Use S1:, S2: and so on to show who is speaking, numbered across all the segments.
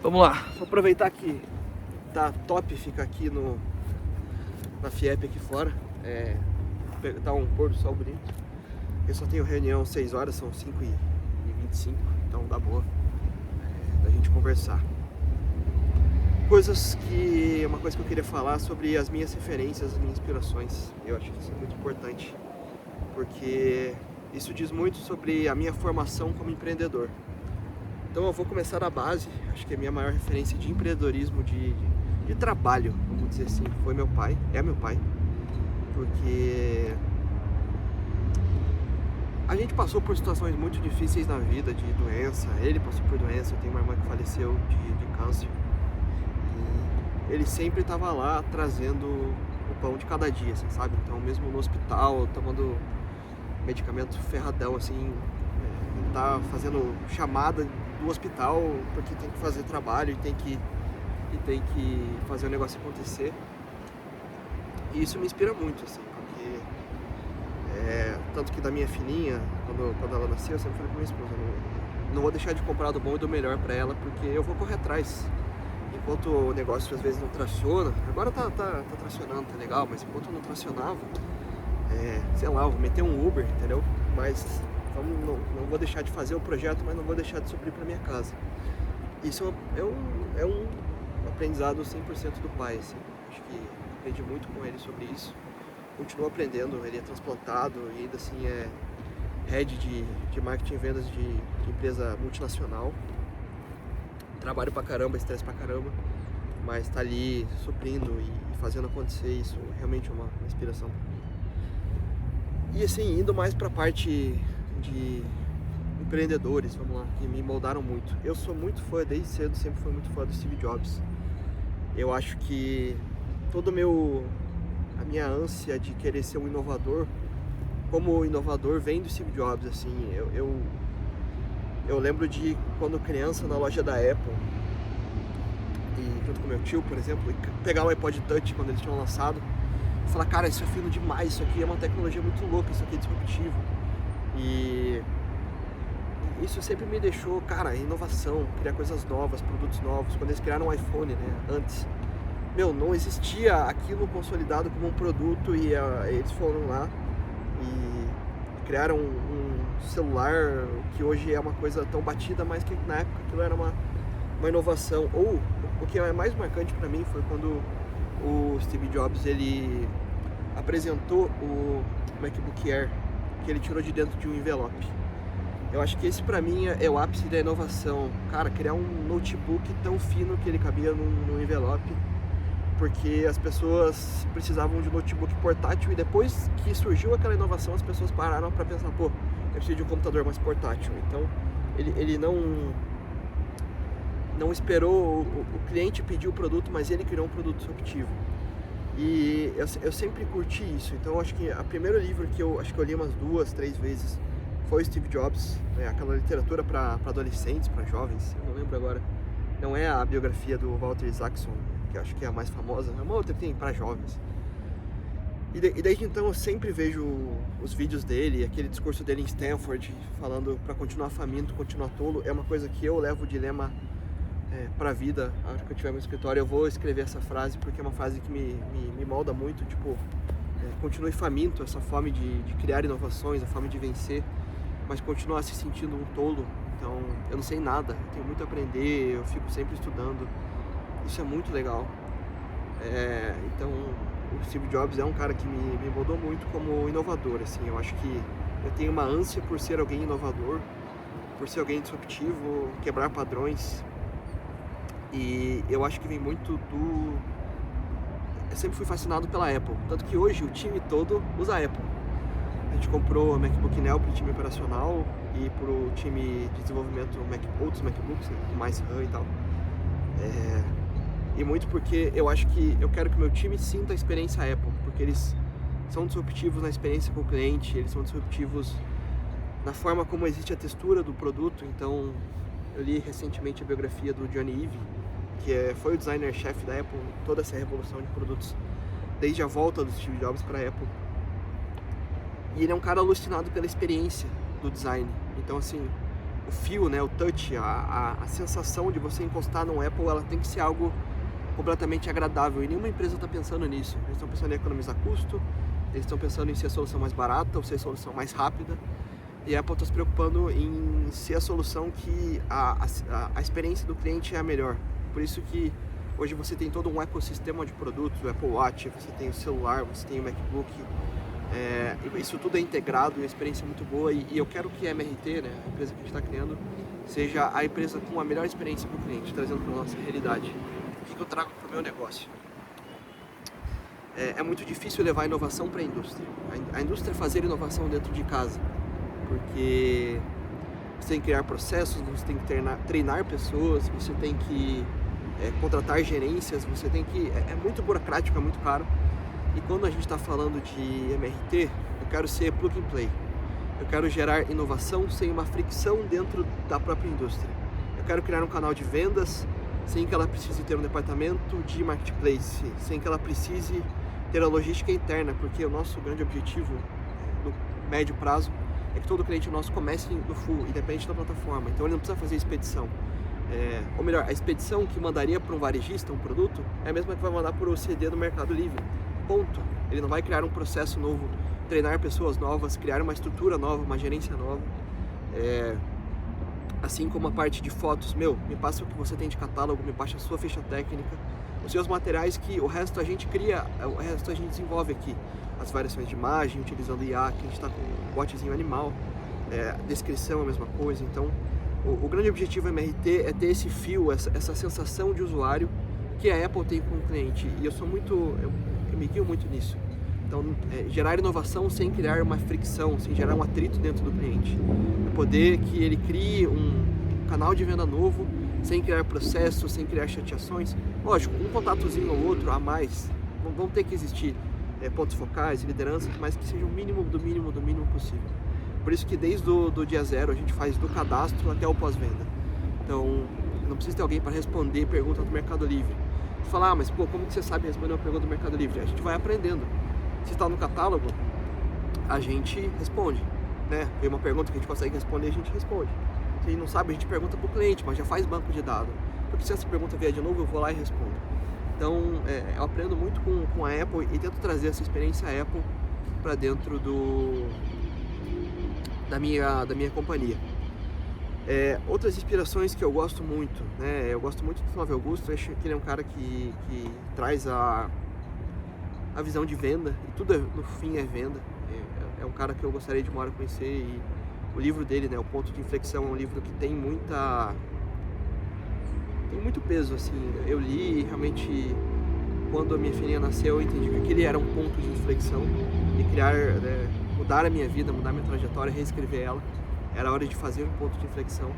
S1: Vamos lá, vou aproveitar que tá top ficar aqui na FIEP aqui fora. Tá um pôr do sol bonito. Eu só tenho reunião às 6 horas, são 5h25, então dá boa da gente conversar. Uma coisa que eu queria falar sobre as minhas referências, as minhas inspirações. Eu acho que isso é muito importante, porque isso diz muito sobre a minha formação como empreendedor. Então eu vou começar da base. Acho que a minha maior referência de empreendedorismo, de trabalho, vamos dizer assim, foi meu pai, é meu pai, porque a gente passou por situações muito difíceis na vida, de doença. Ele passou por doença, eu tenho uma irmã que faleceu de câncer, e ele sempre estava lá trazendo o pão de cada dia, assim, sabe? Então mesmo no hospital, tomando medicamento ferradão, assim, tá fazendo chamada do hospital porque tem que fazer trabalho e tem que fazer o negócio acontecer. E isso me inspira muito, assim, porque tanto que da minha filhinha, quando ela nasceu, eu sempre falei pra minha esposa, não vou deixar de comprar do bom e do melhor pra ela, porque eu vou correr atrás. Enquanto o negócio às vezes não traciona, agora tá tracionando, tá legal, mas enquanto não tracionava, sei lá, eu vou meter um Uber, entendeu? Mas não vou deixar de fazer o projeto, mas não vou deixar de suprir para minha casa. Isso é um aprendizado 100% do pai, assim. Acho que aprendi muito com ele sobre isso. Continuo aprendendo, ele é transplantado e ainda assim é head de marketing e vendas de empresa multinacional. Trabalho pra caramba, estresse pra caramba, mas tá ali suprindo e fazendo acontecer. Isso realmente é uma inspiração. E assim, indo mais pra parte de empreendedores, vamos lá, que me moldaram muito. Eu sou muito fã, desde cedo, sempre fui muito fã do Steve Jobs. Eu acho que a minha ânsia de querer ser um inovador, como inovador, vem do Steve Jobs, assim. Eu lembro de quando criança na loja da Apple, e junto com meu tio, por exemplo, pegar o iPod Touch quando eles tinham lançado, e falar, cara, isso é fino demais, isso aqui é uma tecnologia muito louca, isso aqui é disruptivo. E isso sempre me deixou, cara, inovação, criar coisas novas, produtos novos. Quando eles criaram o iPhone, né, antes, não existia aquilo consolidado como um produto, e eles foram lá e criaram um celular que hoje é uma coisa tão batida, mas que na época aquilo era uma inovação. Ou o que é mais marcante para mim foi quando o Steve Jobs ele apresentou o MacBook Air, que ele tirou de dentro de um envelope. Eu acho que esse pra mim é o ápice da inovação. Cara, criar um notebook tão fino que ele cabia num envelope, porque as pessoas precisavam de um notebook portátil, e depois que surgiu aquela inovação, as pessoas pararam pra pensar, pô, eu preciso de um computador mais portátil. Então ele não esperou o cliente pedir o produto, mas ele criou um produto disruptivo. E eu sempre curti isso. Então eu acho que o primeiro livro que eu li umas 2, 3 vezes foi Steve Jobs, aquela literatura para adolescentes, para jovens, eu não lembro agora. Não é a biografia do Walter Isaacson, que eu acho que é a mais famosa, é uma outra que tem para jovens. E desde então eu sempre vejo os vídeos dele, aquele discurso dele em Stanford, falando para continuar faminto, continuar tolo. É uma coisa que eu levo o dilema pra vida. A hora que eu tiver meu escritório eu vou escrever essa frase, porque é uma frase que me molda muito, tipo, continue faminto, essa fome de criar inovações, a fome de vencer, mas continuar se sentindo um tolo. Então, eu não sei nada, eu tenho muito a aprender, eu fico sempre estudando, isso é muito legal. Então, o Steve Jobs é um cara que me moldou muito como inovador, assim. Eu acho que eu tenho uma ânsia por ser alguém inovador, por ser alguém disruptivo, quebrar padrões. E eu acho que vem muito eu sempre fui fascinado pela Apple, tanto que hoje o time todo usa a Apple. A gente comprou o MacBook Neo para o time operacional e para o time de desenvolvimento outros MacBooks, né, com mais RAM e tal. E muito porque eu acho que eu quero que o meu time sinta a experiência Apple, porque eles são disruptivos na experiência com o cliente, eles são disruptivos na forma como existe a textura do produto. Então, eu li recentemente a biografia do Johnny Ive, que foi o designer-chefe da Apple, toda essa revolução de produtos, desde a volta do Steve Jobs para a Apple. E ele é um cara alucinado pela experiência do design. Então, assim, o fio, né, o touch, a sensação de você encostar no Apple, ela tem que ser algo completamente agradável, e nenhuma empresa está pensando nisso. Eles estão pensando em economizar custo, eles estão pensando em ser a solução mais barata ou ser a solução mais rápida, e a Apple está se preocupando em ser a solução que a experiência do cliente é a melhor. Por isso que hoje você tem todo um ecossistema de produtos, o Apple Watch, você tem o celular, você tem o MacBook, isso tudo é integrado e a experiência é muito boa, e eu quero que a MRT, né, a empresa que a gente está criando, seja a empresa com a melhor experiência para o cliente, trazendo para a nossa realidade. O que eu trago para o meu negócio? É muito difícil levar inovação para a indústria. A indústria fazer inovação dentro de casa, porque você tem que criar processos, você tem que treinar pessoas, você tem que contratar gerências, você tem que... É muito burocrático, é muito caro. E quando a gente está falando de MRT, eu quero ser plug and play. Eu quero gerar inovação sem uma fricção dentro da própria indústria. Eu quero criar um canal de vendas sem que ela precise ter um departamento de marketplace, sem que ela precise ter a logística interna, porque o nosso grande objetivo no médio prazo é que todo cliente nosso comece no full, independente da plataforma. Então ele não precisa fazer expedição. Ou melhor, a expedição que mandaria para um varejista um produto é a mesma que vai mandar para o CD do Mercado Livre. Ponto. Ele não vai criar um processo novo, treinar pessoas novas, criar uma estrutura nova, uma gerência nova. Assim como a parte de fotos, me passa o que você tem de catálogo, me passa a sua ficha técnica, os seus materiais, que o resto a gente cria, o resto a gente desenvolve aqui. As variações de imagem, utilizando IA, que a gente está com um botzinho animal, descrição é a mesma coisa. Então, o grande objetivo do MRT é ter esse fio, essa sensação de usuário que a Apple tem com o cliente, e eu me guio muito nisso. Então, gerar inovação sem criar uma fricção, sem gerar um atrito dentro do cliente. Poder que ele crie um canal de venda novo, sem criar processos, sem criar chateações. Lógico, um contatozinho ou outro a mais, vão ter que existir pontos focais, lideranças, mas que seja o mínimo do mínimo do mínimo possível. Por isso que desde o dia zero a gente faz do cadastro até o pós-venda. Então, não precisa ter alguém para responder pergunta do Mercado Livre. Você fala, mas como que você sabe responder uma pergunta do Mercado Livre? A gente vai aprendendo. Se está no catálogo, a gente responde, né? Vem uma pergunta que a gente consegue responder, a gente responde. Se não sabe, a gente pergunta para o cliente, mas já faz banco de dados. Porque se essa pergunta vier de novo, eu vou lá e respondo. Então, eu aprendo muito com a Apple e tento trazer essa experiência Apple para dentro da minha companhia. Outras inspirações que eu gosto muito, né? Eu gosto muito do Flávio Augusto, acho que ele é um cara que traz a visão de venda, e tudo no fim é venda. É um cara que eu gostaria de uma hora conhecer, e o livro dele, né, O Ponto de Inflexão, é um livro que tem muito peso, assim. Eu li, realmente, quando a minha filhinha nasceu, eu entendi que aquele era um ponto de inflexão, e criar, mudar a minha vida, mudar a minha trajetória, reescrever ela. Era hora de fazer um ponto de inflexão.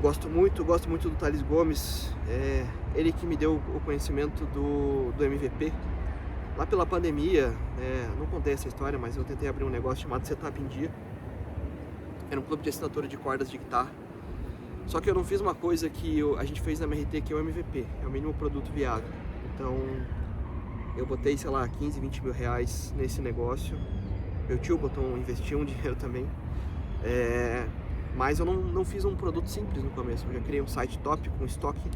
S1: Gosto muito do Thales Gomes, ele que me deu o conhecimento do MVP. Lá pela pandemia, não contei essa história, mas eu tentei abrir um negócio chamado Setup em Dia. Era um clube de assinatura de cordas de guitarra. Só que eu não fiz uma coisa que a gente fez na MRT, que é o MVP, é o mínimo produto viável. Então, eu botei, sei lá, 15, 20 mil reais nesse negócio. Meu tio investiu um dinheiro também. Mas eu não fiz um produto simples no começo. Eu já criei um site top com estoque.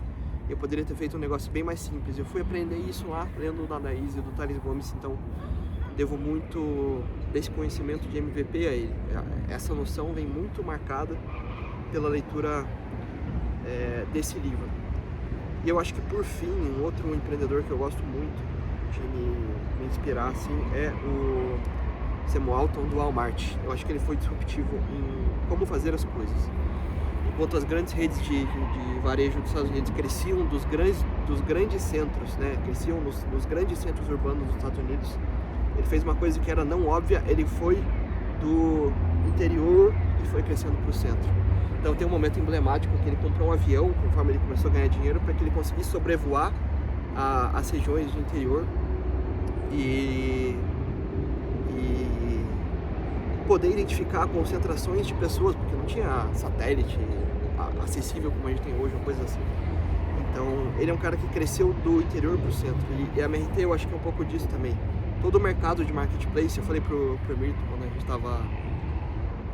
S1: Eu poderia ter feito um negócio bem mais simples. Eu fui aprender isso lá, lendo da Anaís e do Thales Gomes, então devo muito desse conhecimento de MVP a ele. Essa noção vem muito marcada pela leitura desse livro. E eu acho que, por fim, um outro empreendedor que eu gosto muito de me inspirar, assim, é o Sam Walton, do Walmart. Eu acho que ele foi disruptivo em como fazer as coisas. Enquanto as grandes redes de varejo dos Estados Unidos cresciam dos grandes centros, né? Cresciam nos grandes centros urbanos dos Estados Unidos, ele fez uma coisa que era não óbvia, ele foi do interior e foi crescendo para o centro. Então tem um momento emblemático que ele comprou um avião, conforme ele começou a ganhar dinheiro, para que ele conseguisse sobrevoar as regiões do interior e poder identificar concentrações de pessoas, porque não tinha satélite acessível como a gente tem hoje, uma coisa assim. Então, ele é um cara que cresceu do interior para o centro, e a MRT eu acho que é um pouco disso também. Todo o mercado de marketplace, eu falei pro Mirto quando a gente estava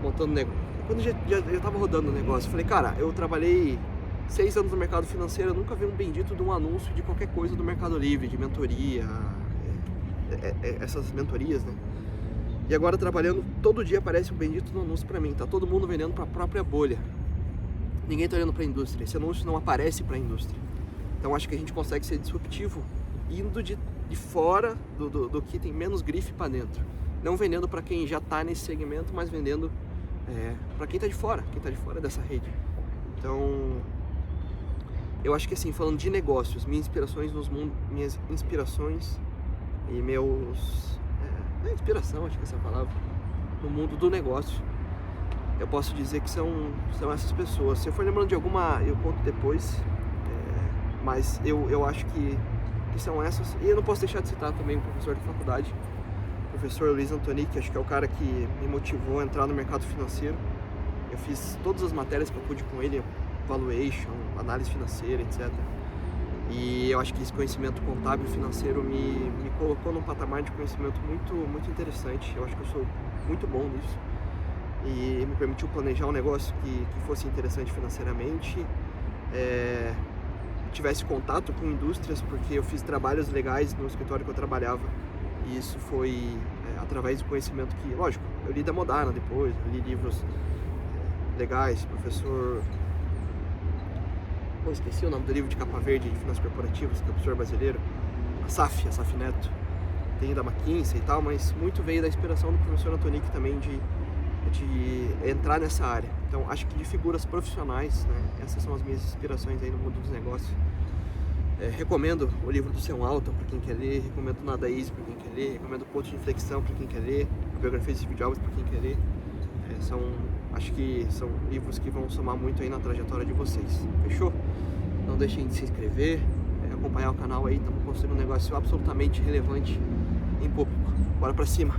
S1: montando negócio, quando eu tava rodando o negócio, eu falei, cara, eu trabalhei 6 anos no mercado financeiro, eu nunca vi um bendito de um anúncio de qualquer coisa do Mercado Livre, de mentoria, essas mentorias, né? E agora trabalhando, todo dia aparece um bendito no anúncio pra mim, tá todo mundo vendendo pra própria bolha. Ninguém tá olhando pra indústria, esse anúncio não aparece pra indústria. Então acho que a gente consegue ser disruptivo indo de fora do que tem menos grife pra dentro. Não vendendo pra quem já tá nesse segmento, mas vendendo pra quem tá de fora dessa rede. Então, eu acho que assim, falando de negócios, minhas inspirações e meus... inspiração, acho que é essa palavra, no mundo do negócio, eu posso dizer que são essas pessoas. Se eu for lembrando de alguma, eu conto depois, mas eu acho que são essas. E eu não posso deixar de citar também o professor da faculdade, o professor Luiz Antoni, que acho que é o cara que me motivou a entrar no mercado financeiro. Eu fiz todas as matérias que eu pude com ele, valuation, análise financeira, etc. E eu acho que esse conhecimento contábil financeiro me colocou num patamar de conhecimento muito interessante. Eu acho que eu sou muito bom nisso. E me permitiu planejar um negócio que fosse interessante financeiramente, tivesse contato com indústrias, porque eu fiz trabalhos legais no escritório que eu trabalhava. E isso foi através do conhecimento que, lógico, eu li da Moderna depois, eu li livros legais, professor... esqueci o nome do livro de capa verde de finanças corporativas, que é o professor brasileiro, a Saf Neto, tem da McKinsey e tal, mas muito veio da inspiração do professor Antonic também de entrar nessa área. Então acho que de figuras profissionais, né, essas são as minhas inspirações aí no mundo dos negócios. Recomendo o livro do Sam Altman para quem quer ler, recomendo Nada Easy para quem quer ler, recomendo Ponto de Inflexão para quem quer ler, a biografia de Steve Jobs para quem quer ler. Acho que são livros que vão somar muito aí na trajetória de vocês. Fechou? Não deixem de se inscrever, acompanhar o canal aí, estamos construindo um negócio absolutamente relevante em público. Bora pra cima!